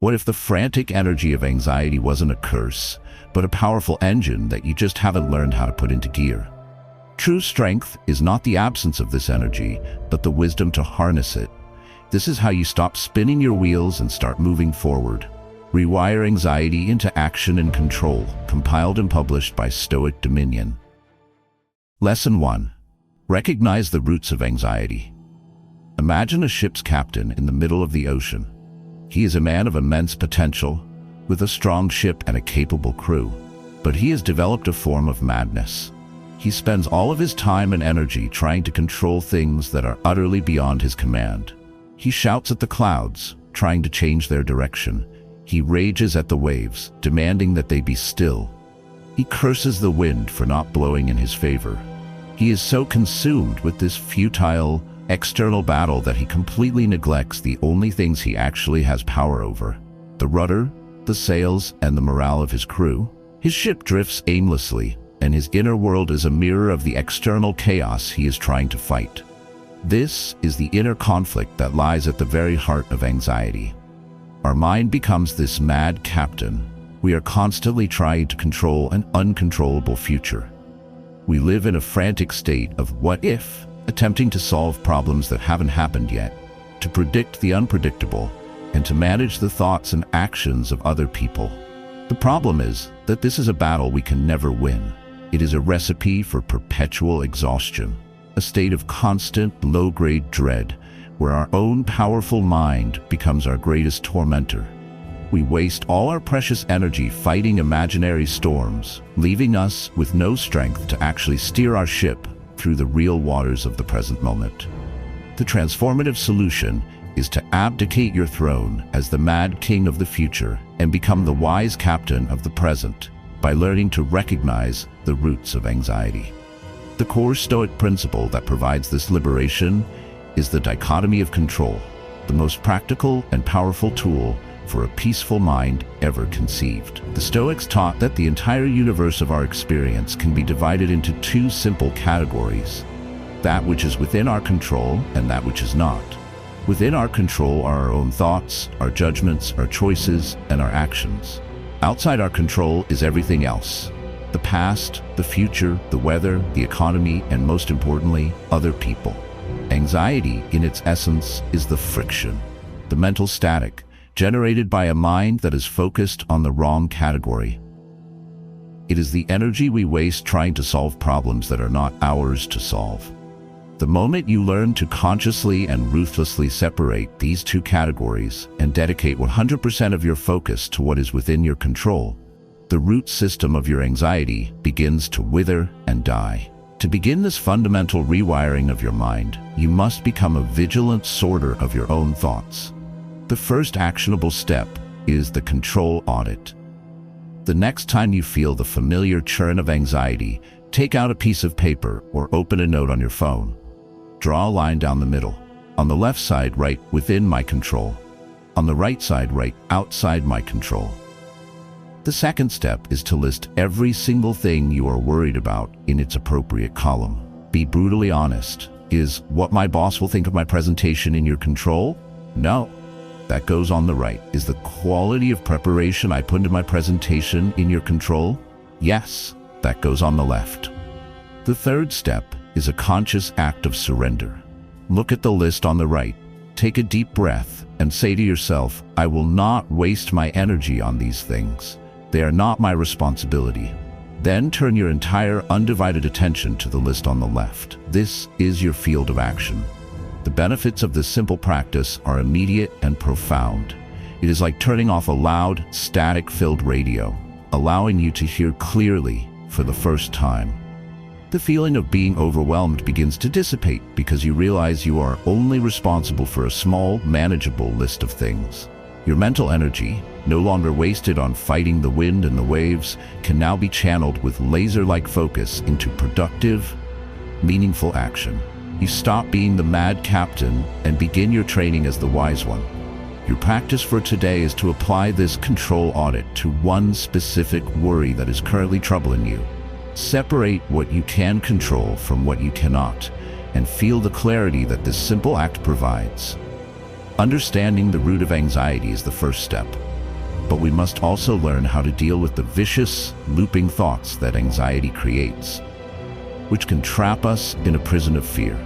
What if the frantic energy of anxiety wasn't a curse, but a powerful engine that you just haven't learned how to put into gear? True strength is not the absence of this energy, but the wisdom to harness it. This is how you stop spinning your wheels and start moving forward. Rewire Anxiety into Action and Control, compiled and published by Stoic Dominion. Lesson 1. Recognize the roots of anxiety. Imagine a ship's captain in the middle of the ocean. He is a man of immense potential, with a strong ship and a capable crew. But he has developed a form of madness. He spends all of his time and energy trying to control things that are utterly beyond his command. He shouts at the clouds, trying to change their direction. He rages at the waves, demanding that they be still. He curses the wind for not blowing in his favor. He is so consumed with this futile, external battle that he completely neglects the only things he actually has power over: the rudder, the sails, and the morale of his crew. His ship drifts aimlessly, and his inner world is a mirror of the external chaos he is trying to fight. This is the inner conflict that lies at the very heart of anxiety. Our mind becomes this mad captain. We are constantly trying to control an uncontrollable future. We live in a frantic state of what if, attempting to solve problems that haven't happened yet, to predict the unpredictable, and to manage the thoughts and actions of other people. The problem is that this is a battle we can never win. It is a recipe for perpetual exhaustion, a state of constant, low-grade dread, where our own powerful mind becomes our greatest tormentor. We waste all our precious energy fighting imaginary storms, leaving us with no strength to actually steer our ship through the real waters of the present moment. The transformative solution is to abdicate your throne as the mad king of the future and become the wise captain of the present by learning to recognize the roots of anxiety. The core Stoic principle that provides this liberation is the dichotomy of control, the most practical and powerful tool for a peaceful mind ever conceived. The Stoics taught that the entire universe of our experience can be divided into two simple categories: that which is within our control and that which is not. Within our control are our own thoughts, our judgments, our choices, and our actions. Outside our control is everything else: the past, the future, the weather, the economy, and most importantly, other people. Anxiety, in its essence, is the friction, the mental static, generated by a mind that is focused on the wrong category. It is the energy we waste trying to solve problems that are not ours to solve. The moment you learn to consciously and ruthlessly separate these two categories and dedicate 100% of your focus to what is within your control, the root system of your anxiety begins to wither and die. To begin this fundamental rewiring of your mind, you must become a vigilant sorter of your own thoughts. The first actionable step is the control audit. The next time you feel the familiar churn of anxiety, take out a piece of paper or open a note on your phone. Draw a line down the middle. On the left side, write "within my control." On the right side, write "outside my control." The second step is to list every single thing you are worried about in its appropriate column. Be brutally honest. Is what my boss will think of my presentation in your control? No. That goes on the right. Is the quality of preparation I put into my presentation in your control? Yes. That goes on the left. The third step is a conscious act of surrender. Look at the list on the right. Take a deep breath and say to yourself, I will not waste my energy on these things. They are not my responsibility. Then turn your entire undivided attention to the list on the left. This is your field of action. The benefits of this simple practice are immediate and profound. It is like turning off a loud, static-filled radio, allowing you to hear clearly for the first time. The feeling of being overwhelmed begins to dissipate because you realize you are only responsible for a small, manageable list of things. Your mental energy, no longer wasted on fighting the wind and the waves, can now be channeled with laser-like focus into productive, meaningful action. You stop being the mad captain and begin your training as the wise one. Your practice for today is to apply this control audit to one specific worry that is currently troubling you. Separate what you can control from what you cannot, and feel the clarity that this simple act provides. Understanding the root of anxiety is the first step. but we must also learn how to deal with the vicious, looping thoughts that anxiety creates, which can trap us in a prison of fear.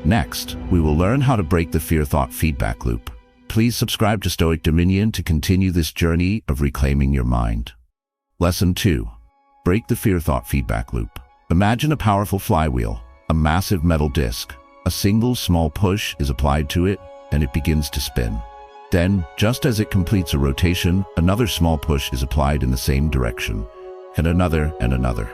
Next, we will learn how to break the fear-thought feedback loop. Please subscribe to Stoic Dominion to continue this journey of reclaiming your mind. Lesson 2. Break the fear-thought feedback loop. Imagine a powerful flywheel, a massive metal disc. A single small push is applied to it, and it begins to spin. Then, just as it completes a rotation, another small push is applied in the same direction, and another and another.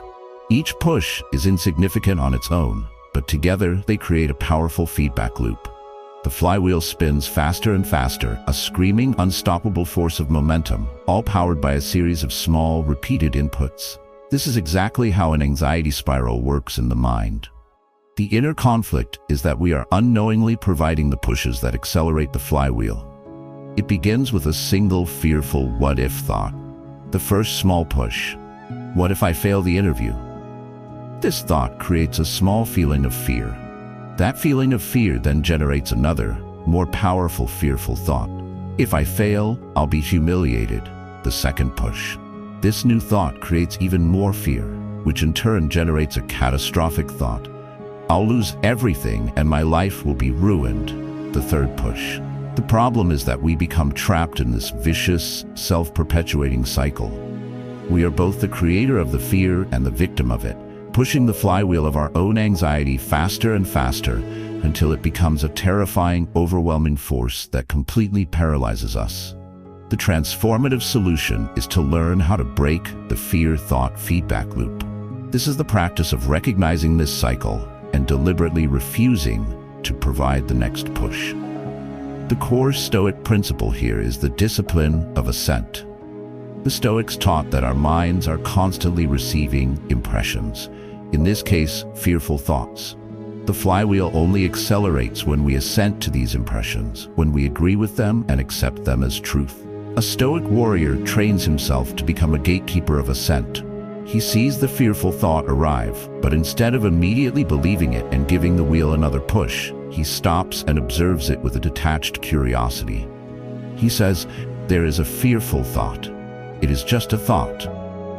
Each push is insignificant on its own, but together they create a powerful feedback loop. The flywheel spins faster and faster, a screaming, unstoppable force of momentum, all powered by a series of small, repeated inputs. This is exactly how an anxiety spiral works in the mind. The inner conflict is that we are unknowingly providing the pushes that accelerate the flywheel. It begins with a single fearful what-if thought. The first small push. What if I fail the interview? This thought creates a small feeling of fear. That feeling of fear then generates another, more powerful fearful thought. If I fail, I'll be humiliated. The second push. This new thought creates even more fear, which in turn generates a catastrophic thought. I'll lose everything and my life will be ruined. The third push. The problem is that we become trapped in this vicious, self-perpetuating cycle. We are both the creator of the fear and the victim of it, pushing the flywheel of our own anxiety faster and faster until it becomes a terrifying, overwhelming force that completely paralyzes us. The transformative solution is to learn how to break the fear-thought feedback loop. This is the practice of recognizing this cycle and deliberately refusing to provide the next push. The core Stoic principle here is the discipline of assent. The Stoics taught that our minds are constantly receiving impressions, in this case, fearful thoughts. The flywheel only accelerates when we assent to these impressions, when we agree with them and accept them as truth. A Stoic warrior trains himself to become a gatekeeper of assent. He sees the fearful thought arrive, but instead of immediately believing it and giving the wheel another push, he stops and observes it with a detached curiosity. He says, "There is a fearful thought. It is just a thought,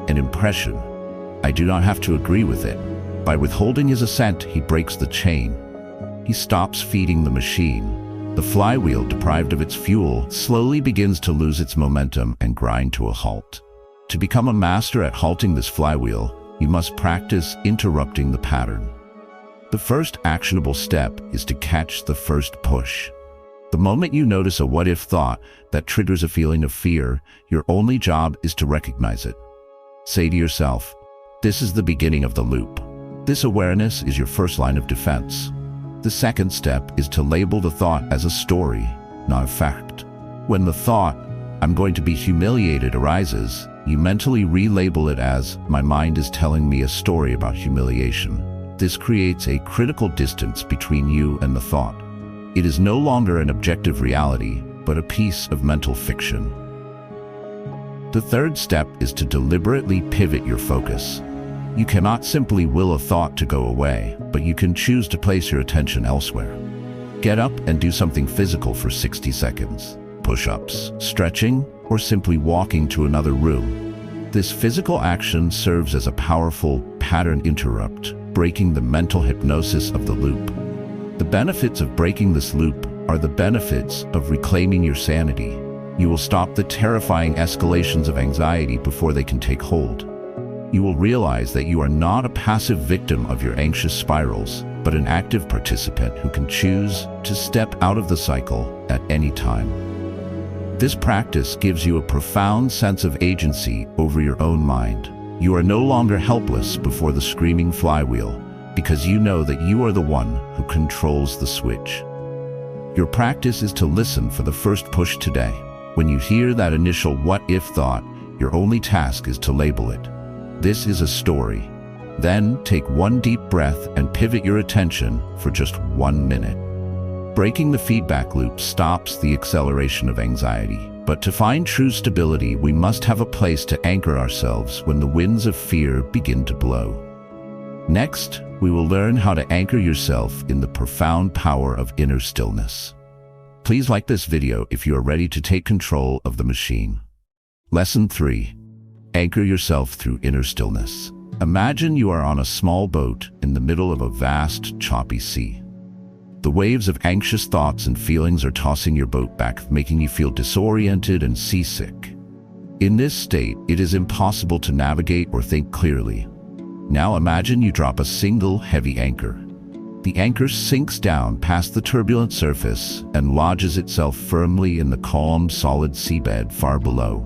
an impression. I do not have to agree with it." By withholding his assent, he breaks the chain. He stops feeding the machine. The flywheel, deprived of its fuel, slowly begins to lose its momentum and grind to a halt. To become a master at halting this flywheel, you must practice interrupting the pattern. The first actionable step is to catch the first push. The moment you notice a what-if thought that triggers a feeling of fear, your only job is to recognize it. Say to yourself, "This is the beginning of the loop." This awareness is your first line of defense. The second step is to label the thought as a story, not a fact. When the thought, "I'm going to be humiliated," arises, you mentally relabel it as, "My mind is telling me a story about humiliation." This creates a critical distance between you and the thought. It is no longer an objective reality, but a piece of mental fiction. The third step is to deliberately pivot your focus. You cannot simply will a thought to go away, but you can choose to place your attention elsewhere. Get up and do something physical for 60 seconds. Push-ups, stretching, or simply walking to another room. This physical action serves as a powerful pattern interrupt, breaking the mental hypnosis of the loop. The benefits of breaking this loop are the benefits of reclaiming your sanity. You will stop the terrifying escalations of anxiety before they can take hold. You will realize that you are not a passive victim of your anxious spirals, but an active participant who can choose to step out of the cycle at any time. This practice gives you a profound sense of agency over your own mind. You are no longer helpless before the screaming flywheel, because you know that you are the one who controls the switch. Your practice is to listen for the first push today. When you hear that initial what-if thought, your only task is to label it. This is a story. Then take one deep breath and pivot your attention for just 1 minute. Breaking the feedback loop stops the acceleration of anxiety. But to find true stability, we must have a place to anchor ourselves when the winds of fear begin to blow. Next, we will learn how to anchor yourself in the profound power of inner stillness. Please like this video if you are ready to take control of the machine. Lesson 3. Anchor yourself through inner stillness. Imagine you are on a small boat in the middle of a vast, choppy sea. The waves of anxious thoughts and feelings are tossing your boat back, making you feel disoriented and seasick. In this state, it is impossible to navigate or think clearly. Now imagine you drop a single heavy anchor. The anchor sinks down past the turbulent surface and lodges itself firmly in the calm, solid seabed far below.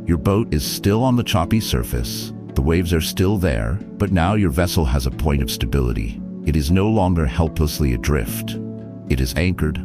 Your boat is still on the choppy surface. The waves are still there, but now your vessel has a point of stability. It is no longer helplessly adrift. It is anchored.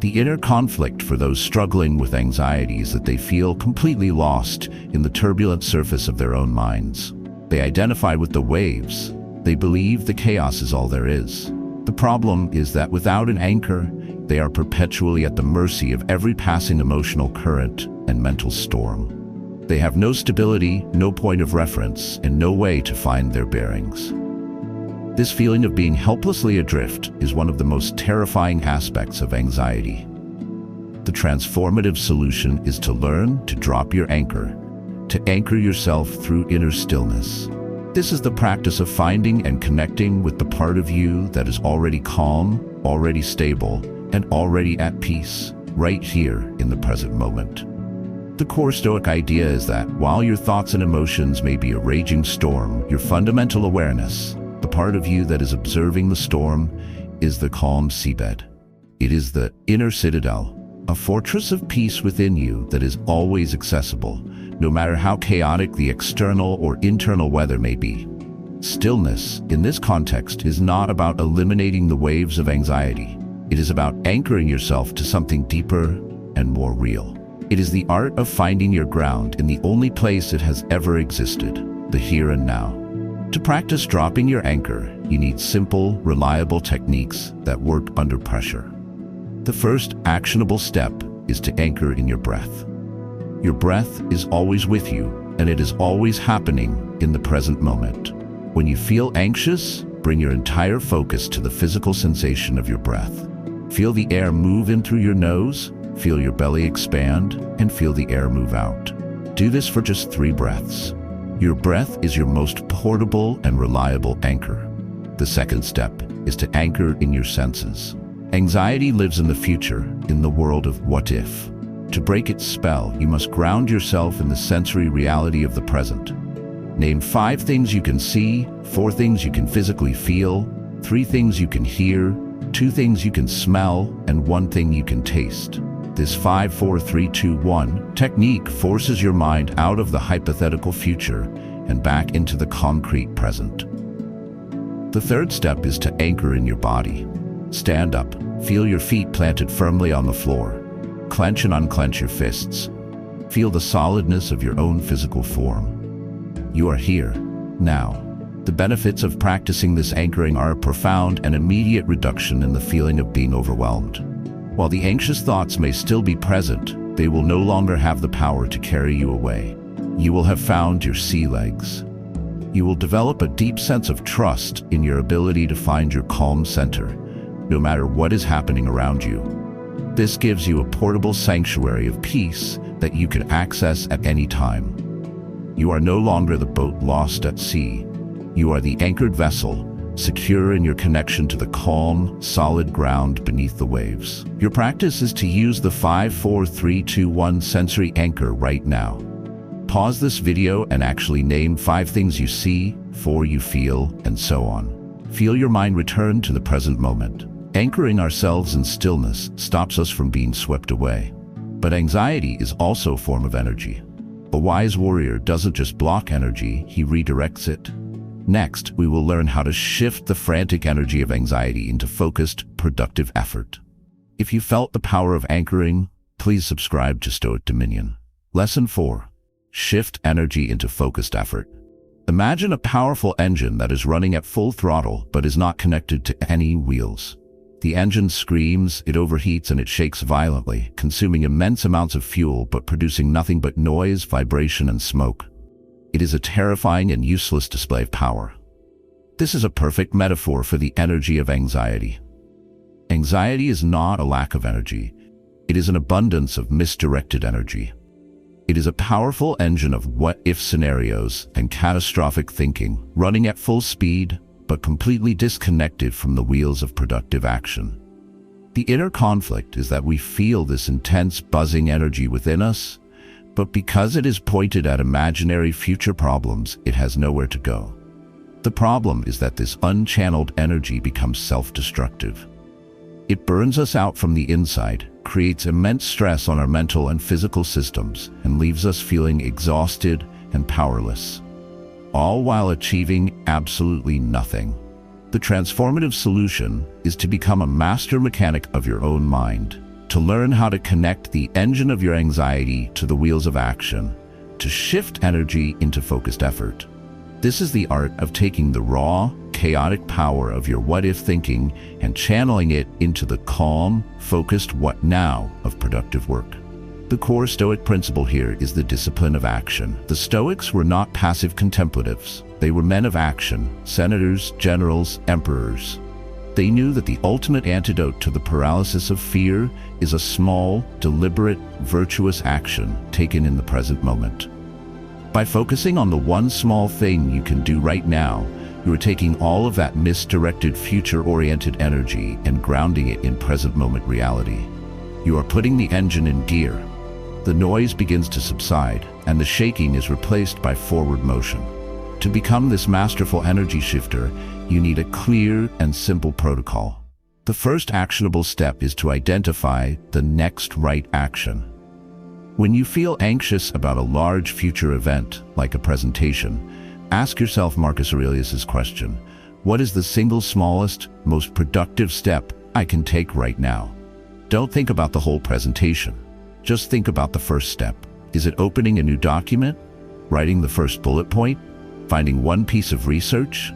The inner conflict for those struggling with anxiety is that they feel completely lost in the turbulent surface of their own minds. They identify with the waves. They believe the chaos is all there is. The problem is that without an anchor, they are perpetually at the mercy of every passing emotional current and mental storm. They have no stability, no point of reference, and no way to find their bearings. This feeling of being helplessly adrift is one of the most terrifying aspects of anxiety. The transformative solution is to learn to drop your anchor, to anchor yourself through inner stillness. This is the practice of finding and connecting with the part of you that is already calm, already stable, and already at peace, right here in the present moment. The core Stoic idea is that while your thoughts and emotions may be a raging storm, your fundamental awareness, the part of you that is observing the storm, is the calm seabed. It is the inner citadel, a fortress of peace within you that is always accessible, no matter how chaotic the external or internal weather may be. Stillness, in this context, is not about eliminating the waves of anxiety. It is about anchoring yourself to something deeper and more real. It is the art of finding your ground in the only place it has ever existed, the here and now. To practice dropping your anchor, you need simple, reliable techniques that work under pressure. The first actionable step is to anchor in your breath. Your breath is always with you, and it is always happening in the present moment. When you feel anxious, bring your entire focus to the physical sensation of your breath. Feel the air move in through your nose, feel your belly expand, and feel the air move out. Do this for just 3 breaths. Your breath is your most portable and reliable anchor. The second step is to anchor in your senses. Anxiety lives in the future, in the world of what if. To break its spell, you must ground yourself in the sensory reality of the present. Name 5 things you can see, 4 things you can physically feel, 3 things you can hear, 2 things you can smell, and 1 thing you can taste. This 5, 4, 3, 2, 1 technique forces your mind out of the hypothetical future and back into the concrete present. The third step is to anchor in your body. Stand up, feel your feet planted firmly on the floor. Clench and unclench your fists. Feel the solidness of your own physical form. You are here, now. The benefits of practicing this anchoring are a profound and immediate reduction in the feeling of being overwhelmed. While the anxious thoughts may still be present, they will no longer have the power to carry you away. You will have found your sea legs. You will develop a deep sense of trust in your ability to find your calm center, no matter what is happening around you. This gives you a portable sanctuary of peace that you can access at any time. You are no longer the boat lost at sea. You are the anchored vessel, secure in your connection to the calm, solid ground beneath the waves. Your practice is to use the 5, 4, 3, 2, 1 sensory anchor right now. Pause this video and actually name 5 things you see, 4 you feel, and so on. Feel your mind return to the present moment. Anchoring ourselves in stillness stops us from being swept away. But anxiety is also a form of energy. A wise warrior doesn't just block energy, he redirects it. Next, we will learn how to shift the frantic energy of anxiety into focused, productive effort. If you felt the power of anchoring, please subscribe to Stoic Dominion. Lesson 4. Shift energy into focused effort. Imagine a powerful engine that is running at full throttle but is not connected to any wheels. The engine screams, it overheats, and it shakes violently, consuming immense amounts of fuel but producing nothing but noise, vibration, and smoke. It is a terrifying and useless display of power. This is a perfect metaphor for the energy of anxiety. Anxiety is not a lack of energy. It is an abundance of misdirected energy. It is a powerful engine of what-if scenarios and catastrophic thinking, running at full speed, but completely disconnected from the wheels of productive action. The inner conflict is that we feel this intense buzzing energy within us, but because it is pointed at imaginary future problems, it has nowhere to go. The problem is that this unchanneled energy becomes self-destructive. It burns us out from the inside, creates immense stress on our mental and physical systems, and leaves us feeling exhausted and powerless, all while achieving absolutely nothing. The transformative solution is to become a master mechanic of your own mind, to learn how to connect the engine of your anxiety to the wheels of action, to shift energy into focused effort. This is the art of taking the raw, chaotic power of your what-if thinking and channeling it into the calm, focused what now of productive work. The core Stoic principle here is the discipline of action. The Stoics were not passive contemplatives. They were men of action, senators, generals, emperors. They knew that the ultimate antidote to the paralysis of fear is a small, deliberate, virtuous action taken in the present moment. By focusing on the one small thing you can do right now, you are taking all of that misdirected future-oriented energy and grounding it in present moment reality. You are putting the engine in gear. The noise begins to subside, and the shaking is replaced by forward motion. To become this masterful energy shifter, you need a clear and simple protocol. The first actionable step is to identify the next right action. When you feel anxious about a large future event, like a presentation, ask yourself Marcus Aurelius's question: what is the single smallest, most productive step I can take right now? Don't think about the whole presentation. Just think about the first step. Is it opening a new document? Writing the first bullet point? Finding one piece of research?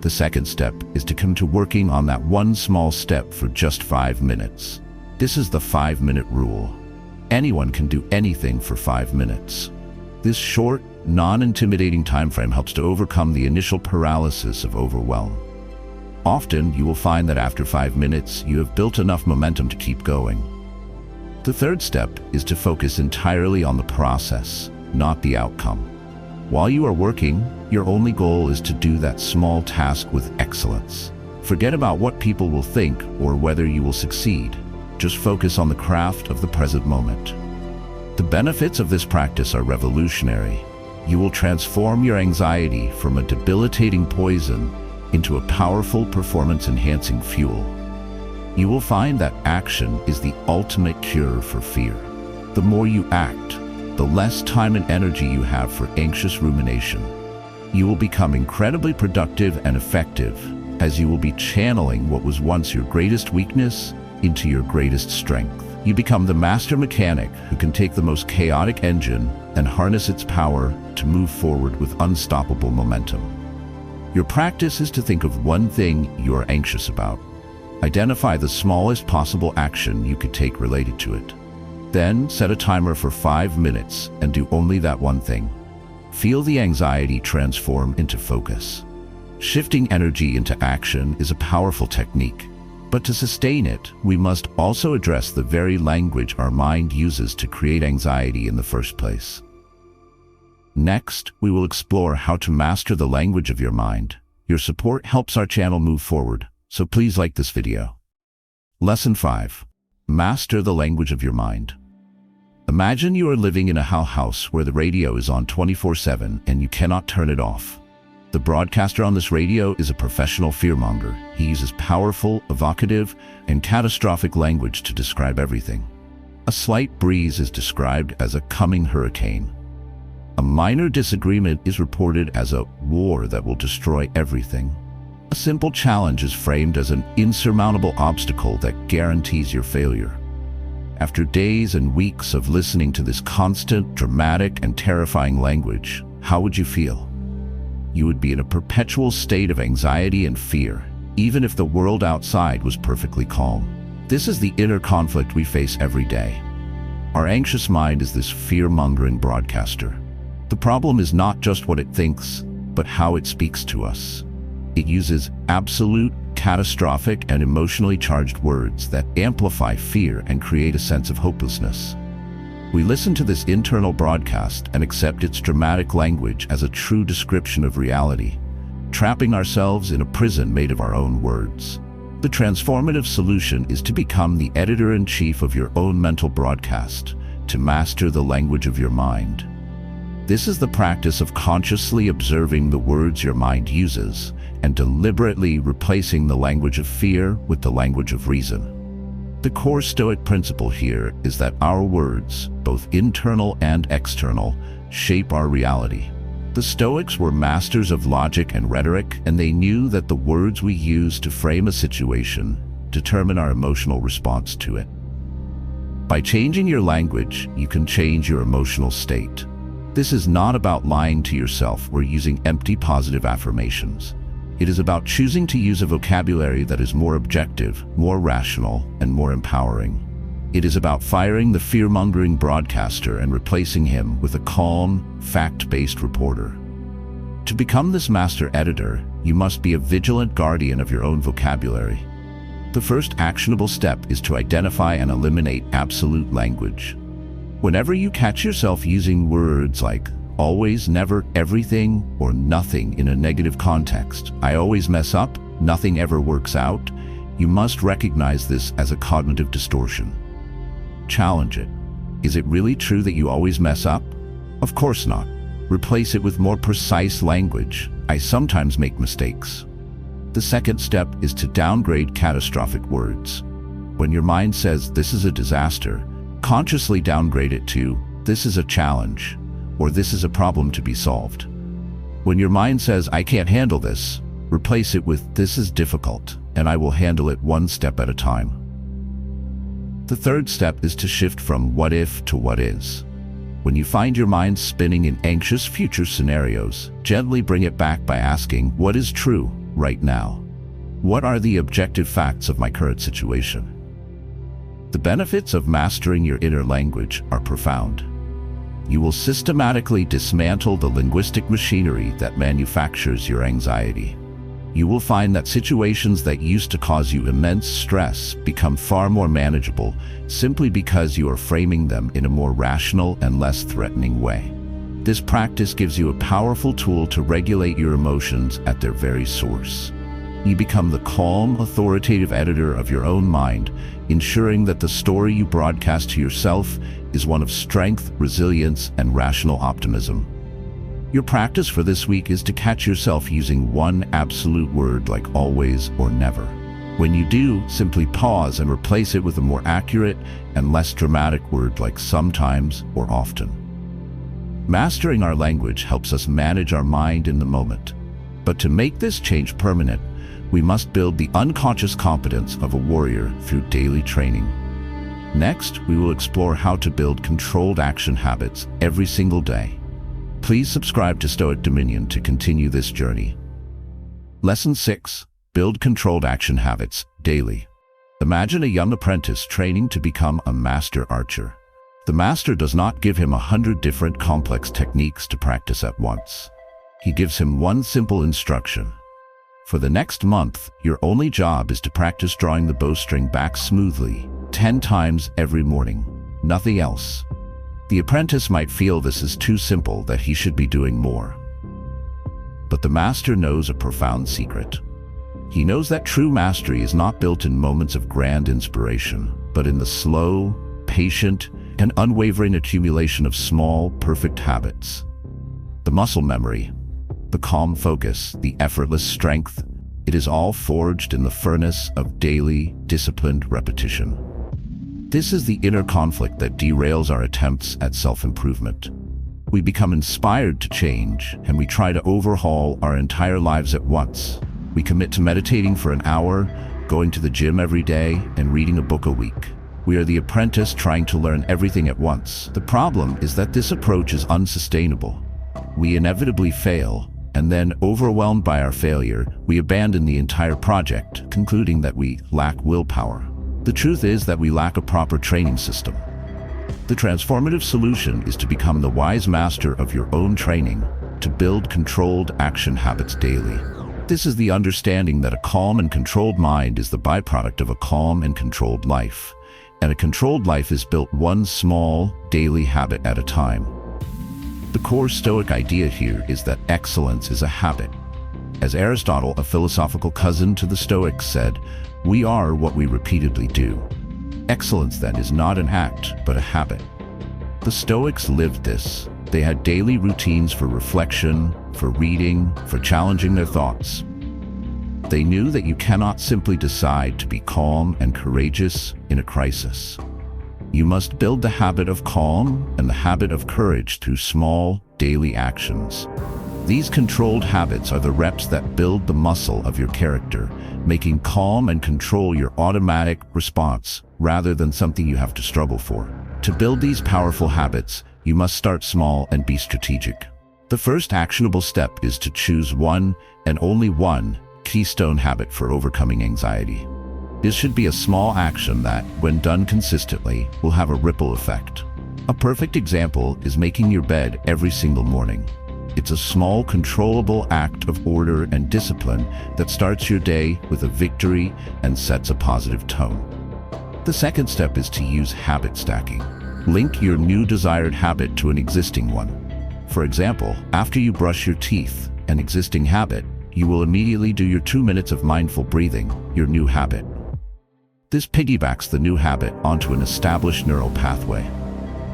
The second step is to come to working on that one small step for just 5 minutes. This is the 5-minute rule. Anyone can do anything for 5 minutes. This short, non-intimidating time frame helps to overcome the initial paralysis of overwhelm. Often, you will find that after 5 minutes, you have built enough momentum to keep going. The third step is to focus entirely on the process, not the outcome. While you are working, your only goal is to do that small task with excellence. Forget about what people will think or whether you will succeed. Just focus on the craft of the present moment. The benefits of this practice are revolutionary. You will transform your anxiety from a debilitating poison into a powerful performance-enhancing fuel. You will find that action is the ultimate cure for fear. The more you act, the less time and energy you have for anxious rumination. You will become incredibly productive and effective, as you will be channeling what was once your greatest weakness into your greatest strength. You become the master mechanic who can take the most chaotic engine and harness its power to move forward with unstoppable momentum. Your practice is to think of one thing you are anxious about. Identify the smallest possible action you could take related to it. Then set a timer for 5 minutes and do only that one thing. Feel the anxiety transform into focus. Shifting energy into action is a powerful technique, but to sustain it, we must also address the very language our mind uses to create anxiety in the first place. Next, we will explore how to master the language of your mind. Your support helps our channel move forward, so please like this video. Lesson 5. Master the language of your mind. Imagine you are living in a house where the radio is on 24/7 and you cannot turn it off. The broadcaster on this radio is a professional fearmonger. He uses powerful, evocative, and catastrophic language to describe everything. A slight breeze is described as a coming hurricane. A minor disagreement is reported as a war that will destroy everything. A simple challenge is framed as an insurmountable obstacle that guarantees your failure. After days and weeks of listening to this constant, dramatic, and terrifying language, how would you feel? You would be in a perpetual state of anxiety and fear, even if the world outside was perfectly calm. This is the inner conflict we face every day. Our anxious mind is this fear-mongering broadcaster. The problem is not just what it thinks, but how it speaks to us. It uses absolute, catastrophic and emotionally charged words that amplify fear and create a sense of hopelessness. We listen to this internal broadcast and accept its dramatic language as a true description of reality, trapping ourselves in a prison made of our own words. The transformative solution is to become the editor-in-chief of your own mental broadcast, to master the language of your mind. This is the practice of consciously observing the words your mind uses and deliberately replacing the language of fear with the language of reason. The core Stoic principle here is that our words, both internal and external, shape our reality. The Stoics were masters of logic and rhetoric, and they knew that the words we use to frame a situation determine our emotional response to it. By changing your language, you can change your emotional state. This is not about lying to yourself or using empty positive affirmations. It is about choosing to use a vocabulary that is more objective, more rational, and more empowering. It is about firing the fear-mongering broadcaster and replacing him with a calm, fact-based reporter. To become this master editor, you must be a vigilant guardian of your own vocabulary. The first actionable step is to identify and eliminate absolute language. Whenever you catch yourself using words like always, never, everything, or nothing in a negative context, I always mess up, nothing ever works out, you must recognize this as a cognitive distortion. Challenge it. Is it really true that you always mess up? Of course not. Replace it with more precise language. I sometimes make mistakes. The second step is to downgrade catastrophic words. When your mind says this is a disaster, consciously downgrade it to this is a challenge, or this is a problem to be solved. When your mind says I can't handle this, replace it with this is difficult, and I will handle it one step at a time. The third step is to shift from what if to what is. When you find your mind spinning in anxious future scenarios, gently bring it back by asking, what is true right now? What are the objective facts of my current situation? The benefits of mastering your inner language are profound. You will systematically dismantle the linguistic machinery that manufactures your anxiety. You will find that situations that used to cause you immense stress become far more manageable simply because you are framing them in a more rational and less threatening way. This practice gives you a powerful tool to regulate your emotions at their very source. You become the calm, authoritative editor of your own mind, ensuring that the story you broadcast to yourself is one of strength, resilience, and rational optimism. Your practice for this week is to catch yourself using one absolute word like always or never. When you do, simply pause and replace it with a more accurate and less dramatic word like sometimes or often. Mastering our language helps us manage our mind in the moment. But to make this change permanent, we must build the unconscious competence of a warrior through daily training. Next, we will explore how to build controlled action habits every single day. Please subscribe to Stoic Dominion to continue this journey. Lesson 6. Build controlled action habits daily. Imagine a young apprentice training to become a master archer. The master does not give him 100 different complex techniques to practice at once. He gives him one simple instruction. For the next month, your only job is to practice drawing the bowstring back smoothly, 10 times every morning. Nothing else. The apprentice might feel this is too simple, that he should be doing more. But the master knows a profound secret. He knows that true mastery is not built in moments of grand inspiration, but in the slow, patient, and unwavering accumulation of small, perfect habits. The muscle memory, the calm focus, the effortless strength, it is all forged in the furnace of daily, disciplined repetition. This is the inner conflict that derails our attempts at self-improvement. We become inspired to change, and we try to overhaul our entire lives at once. We commit to meditating for an hour, going to the gym every day, and reading a book a week. We are the apprentice trying to learn everything at once. The problem is that this approach is unsustainable. We inevitably fail, and then, overwhelmed by our failure, we abandon the entire project, concluding that we lack willpower. The truth is that we lack a proper training system. The transformative solution is to become the wise master of your own training, to build controlled action habits daily. This is the understanding that a calm and controlled mind is the byproduct of a calm and controlled life, and a controlled life is built one small, daily habit at a time. The core Stoic idea here is that excellence is a habit. As Aristotle, a philosophical cousin to the Stoics, said, "We are what we repeatedly do." Excellence, then, is not an act, but a habit. The Stoics lived this. They had daily routines for reflection, for reading, for challenging their thoughts. They knew that you cannot simply decide to be calm and courageous in a crisis. You must build the habit of calm and the habit of courage through small, daily actions. These controlled habits are the reps that build the muscle of your character, making calm and control your automatic response rather than something you have to struggle for. To build these powerful habits, you must start small and be strategic. The first actionable step is to choose one, and only one, keystone habit for overcoming anxiety. This should be a small action that, when done consistently, will have a ripple effect. A perfect example is making your bed every single morning. It's a small, controllable act of order and discipline that starts your day with a victory and sets a positive tone. The second step is to use habit stacking. Link your new desired habit to an existing one. For example, after you brush your teeth, an existing habit, you will immediately do your 2 minutes of mindful breathing, your new habit. This piggybacks the new habit onto an established neural pathway.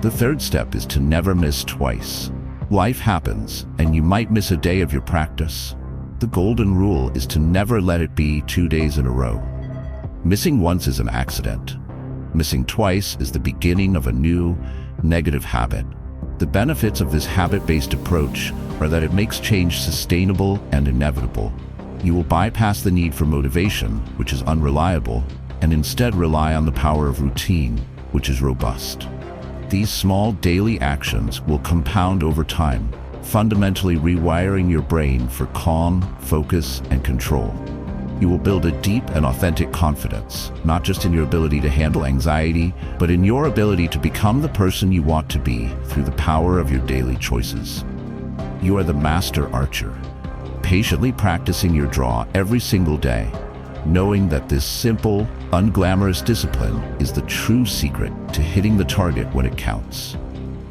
The third step is to never miss twice. Life happens, and you might miss a day of your practice. The golden rule is to never let it be 2 days in a row. Missing once is an accident. Missing twice is the beginning of a new, negative habit. The benefits of this habit-based approach are that it makes change sustainable and inevitable. You will bypass the need for motivation, which is unreliable, and instead rely on the power of routine, which is robust. These small daily actions will compound over time, fundamentally rewiring your brain for calm, focus, and control. You will build a deep and authentic confidence, not just in your ability to handle anxiety, but in your ability to become the person you want to be through the power of your daily choices. You are the master archer, patiently practicing your draw every single day, knowing that this simple, unglamorous discipline is the true secret to hitting the target when it counts.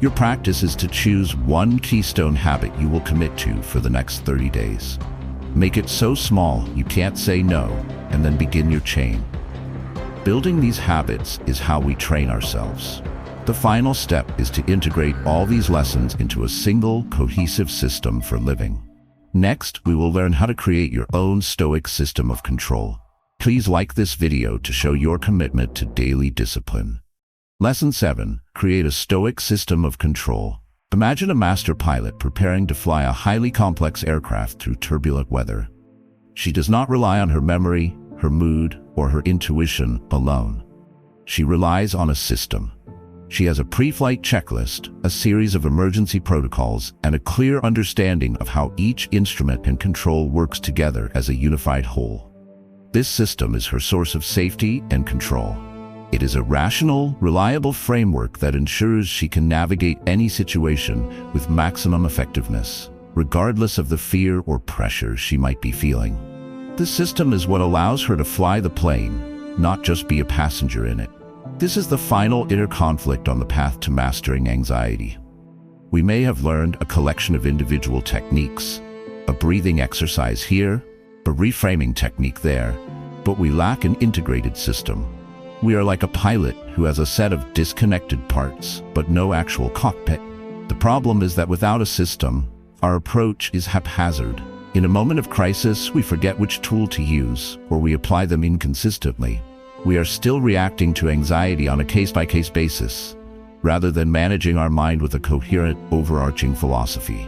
Your practice is to choose one keystone habit you will commit to for the next 30 days. Make it so small you can't say no, and then begin your chain. Building these habits is how we train ourselves. The final step is to integrate all these lessons into a single, cohesive system for living. Next, we will learn how to create your own Stoic system of control. Please like this video to show your commitment to daily discipline. Lesson 7. Create a Stoic system of control. Imagine a master pilot preparing to fly a highly complex aircraft through turbulent weather. She does not rely on her memory, her mood, or her intuition alone. She relies on a system. She has a pre-flight checklist, a series of emergency protocols, and a clear understanding of how each instrument and control works together as a unified whole. This system is her source of safety and control. It is a rational, reliable framework that ensures she can navigate any situation with maximum effectiveness, regardless of the fear or pressure she might be feeling. This system is what allows her to fly the plane, not just be a passenger in it. This is the final inner conflict on the path to mastering anxiety. We may have learned a collection of individual techniques, a breathing exercise here, a reframing technique there, but we lack an integrated system. We are like a pilot who has a set of disconnected parts, but no actual cockpit. The problem is that without a system, our approach is haphazard. In a moment of crisis, we forget which tool to use, or we apply them inconsistently. We are still reacting to anxiety on a case-by-case basis, rather than managing our mind with a coherent, overarching philosophy.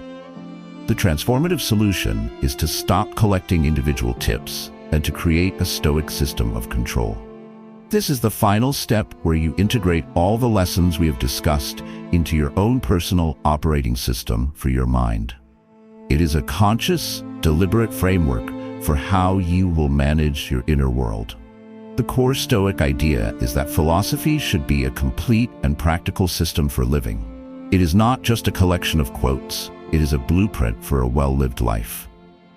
The transformative solution is to stop collecting individual tips and to create a Stoic system of control. This is the final step where you integrate all the lessons we have discussed into your own personal operating system for your mind. It is a conscious, deliberate framework for how you will manage your inner world. The core Stoic idea is that philosophy should be a complete and practical system for living. It is not just a collection of quotes, it is a blueprint for a well-lived life.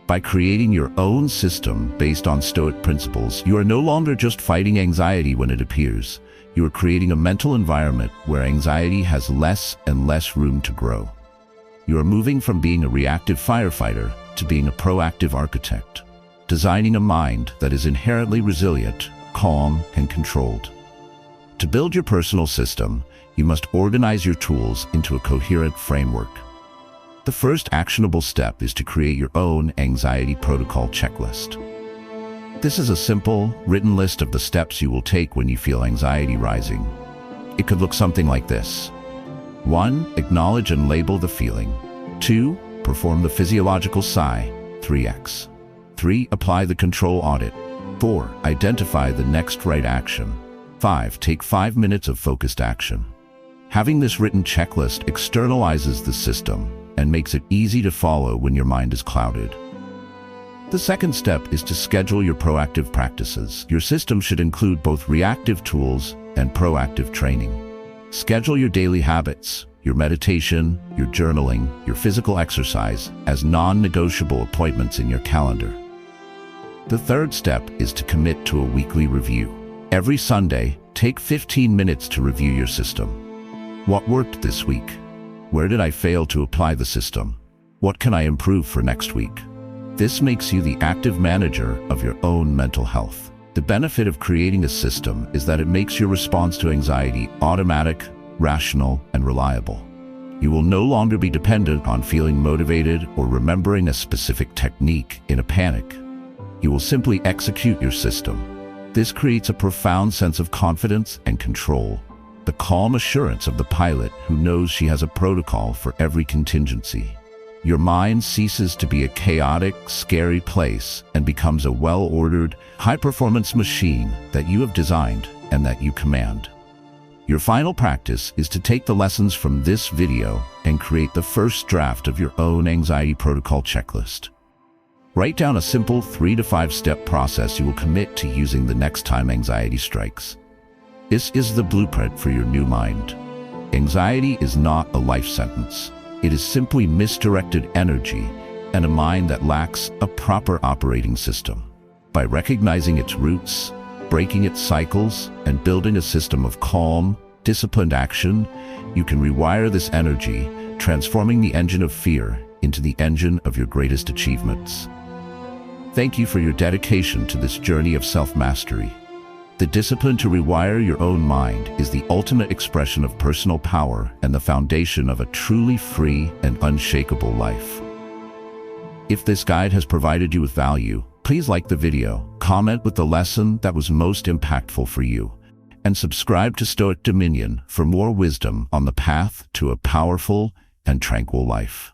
By creating your own system based on Stoic principles, you are no longer just fighting anxiety when it appears. You are creating a mental environment where anxiety has less and less room to grow. You are moving from being a reactive firefighter to being a proactive architect, designing a mind that is inherently resilient, calm, and controlled. To build your personal system, you must organize your tools into a coherent framework. The first actionable step is to create your own anxiety protocol checklist. This is a simple, written list of the steps you will take when you feel anxiety rising. It could look something like this. 1. Acknowledge and label the feeling. 2. Perform the physiological sigh, 3x. 3. Apply the control audit. 4. Identify the next right action. 5. Take 5 minutes of focused action. Having this written checklist externalizes the system and makes it easy to follow when your mind is clouded. The second step is to schedule your proactive practices. Your system should include both reactive tools and proactive training. Schedule your daily habits, your meditation, your journaling, your physical exercise as non-negotiable appointments in your calendar. The third step is to commit to a weekly review. Every Sunday, take 15 minutes to review your system. What worked this week? Where did I fail to apply the system? What can I improve for next week? This makes you the active manager of your own mental health. The benefit of creating a system is that it makes your response to anxiety automatic, rational, and reliable. You will no longer be dependent on feeling motivated or remembering a specific technique in a panic. You will simply execute your system. This creates a profound sense of confidence and control, the calm assurance of the pilot who knows she has a protocol for every contingency. Your mind ceases to be a chaotic, scary place and becomes a well-ordered, high-performance machine that you have designed and that you command. Your final practice is to take the lessons from this video and create the first draft of your own anxiety protocol checklist. Write down a simple 3 to 5 step process you will commit to using the next time anxiety strikes. This is the blueprint for your new mind. Anxiety is not a life sentence. It is simply misdirected energy and a mind that lacks a proper operating system. By recognizing its roots, breaking its cycles, and building a system of calm, disciplined action, you can rewire this energy, transforming the engine of fear into the engine of your greatest achievements. Thank you for your dedication to this journey of self-mastery. The discipline to rewire your own mind is the ultimate expression of personal power and the foundation of a truly free and unshakable life. If this guide has provided you with value, please like the video, comment with the lesson that was most impactful for you, and subscribe to Stoic Dominion for more wisdom on the path to a powerful and tranquil life.